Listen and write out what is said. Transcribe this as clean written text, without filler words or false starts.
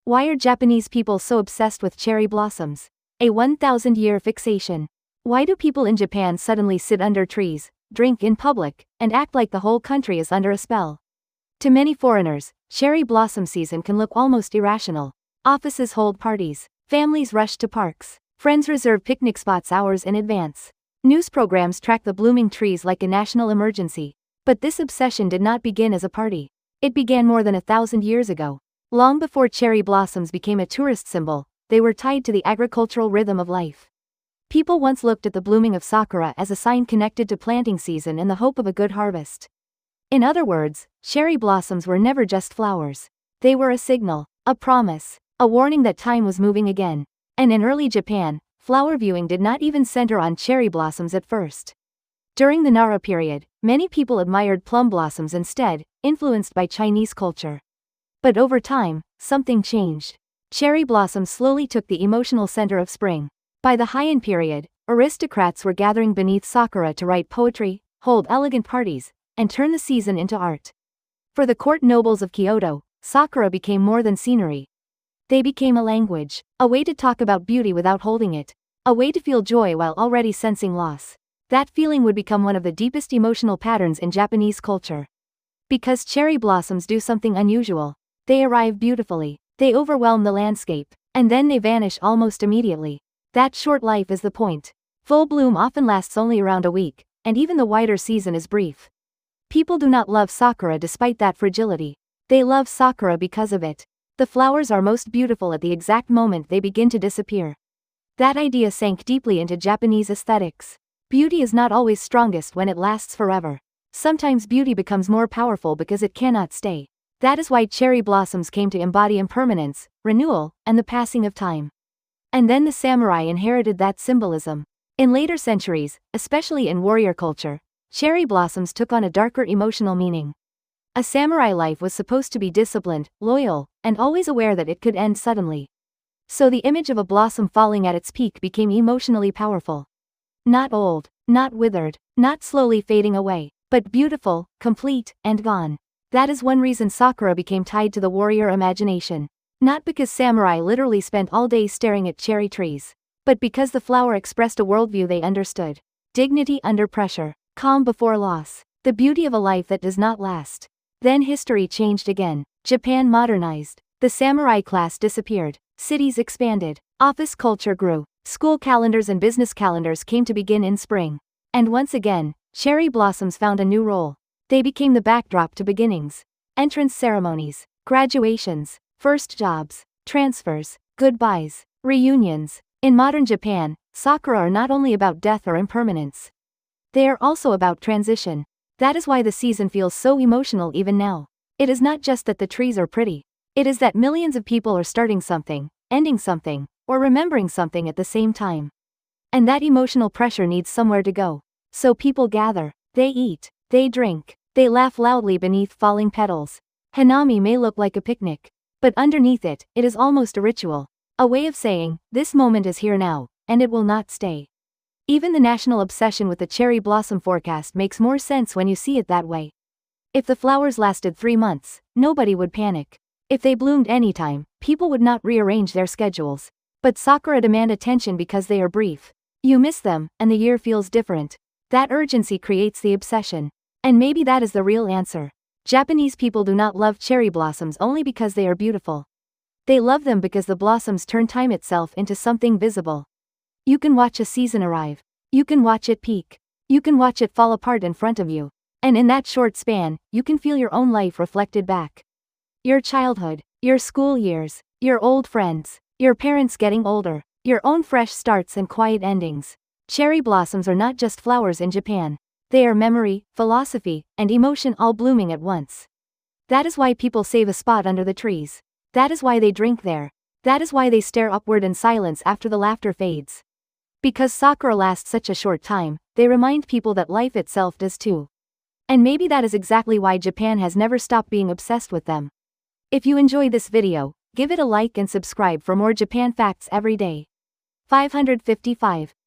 Why are Japanese people so obsessed with cherry blossoms? A 1,000-year fixation. Why do people in Japan suddenly sit under trees, drink in public, and act like the whole country is under a spell? To many foreigners, cherry blossom season can look almost irrational. Offices hold parties, families rush to parks, friends reserve picnic spots hours in advance. News programs track the blooming trees like a national emergency. But this obsession did not begin as a party. It began more than 1,000 years ago. Long before cherry blossoms became a tourist symbol, they were tied to the agricultural rhythm of life. People once looked at the blooming of sakura as a sign connected to planting season and the hope of a good harvest. In other words, cherry blossoms were never just flowers. They were a signal, a promise, a warning that time was moving again. And in early Japan, flower viewing did not even center on cherry blossoms at first. During the Nara period, many people admired plum blossoms instead, influenced by Chinese culture. But over time, something changed. Cherry blossoms slowly took the emotional center of spring. By the Heian period, aristocrats were gathering beneath sakura to write poetry, hold elegant parties, and turn the season into art. For the court nobles of Kyoto, sakura became more than scenery. They became a language, a way to talk about beauty without holding it, a way to feel joy while already sensing loss. That feeling would become one of the deepest emotional patterns in Japanese culture. Because cherry blossoms do something unusual. They arrive beautifully, they overwhelm the landscape, and then they vanish almost immediately. That short life is the point. Full bloom often lasts only around a week, and even the wider season is brief. People do not love sakura despite that fragility. They love sakura because of it. The flowers are most beautiful at the exact moment they begin to disappear. That idea sank deeply into Japanese aesthetics. Beauty is not always strongest when it lasts forever. Sometimes beauty becomes more powerful because it cannot stay. That is why cherry blossoms came to embody impermanence, renewal, and the passing of time. And then the samurai inherited that symbolism. In later centuries, especially in warrior culture, cherry blossoms took on a darker emotional meaning. A samurai life was supposed to be disciplined, loyal, and always aware that it could end suddenly. So the image of a blossom falling at its peak became emotionally powerful. Not old, not withered, not slowly fading away, but beautiful, complete, and gone. That is one reason sakura became tied to the warrior imagination. Not because samurai literally spent all day staring at cherry trees, but because the flower expressed a worldview they understood. Dignity under pressure, calm before loss, the beauty of a life that does not last. Then history changed again. Japan modernized. The samurai class disappeared. Cities expanded. Office culture grew. School calendars and business calendars came to begin in spring. And once again, cherry blossoms found a new role. They became the backdrop to beginnings. Entrance ceremonies, graduations, first jobs, transfers, goodbyes, reunions. In modern Japan, sakura are not only about death or impermanence. They are also about transition. That is why the season feels so emotional even now. It is not just that the trees are pretty. It is that millions of people are starting something, ending something, or remembering something at the same time. And that emotional pressure needs somewhere to go. So people gather, they eat, they drink, they laugh loudly beneath falling petals. Hanami may look like a picnic, but underneath it, it is almost a ritual. A way of saying, this moment is here now, and it will not stay. Even the national obsession with the cherry blossom forecast makes more sense when you see it that way. If the flowers lasted 3 months, nobody would panic. If they bloomed anytime, people would not rearrange their schedules. But sakura demand attention because they are brief. You miss them, and the year feels different. That urgency creates the obsession. And maybe that is the real answer. Japanese people do not love cherry blossoms only because they are beautiful. They love them because the blossoms turn time itself into something visible. You can watch a season arrive. You can watch it peak. You can watch it fall apart in front of you. And in that short span, you can feel your own life reflected back. Your childhood, your school years, your old friends, your parents getting older, your own fresh starts and quiet endings. Cherry blossoms are not just flowers in Japan. They are memory, philosophy, and emotion all blooming at once. That is why people save a spot under the trees. That is why they drink there. That is why they stare upward in silence after the laughter fades. Because sakura lasts such a short time, they remind people that life itself does too. And maybe that is exactly why Japan has never stopped being obsessed with them. If you enjoyed this video, give it a like and subscribe for more Japan facts every day. 555.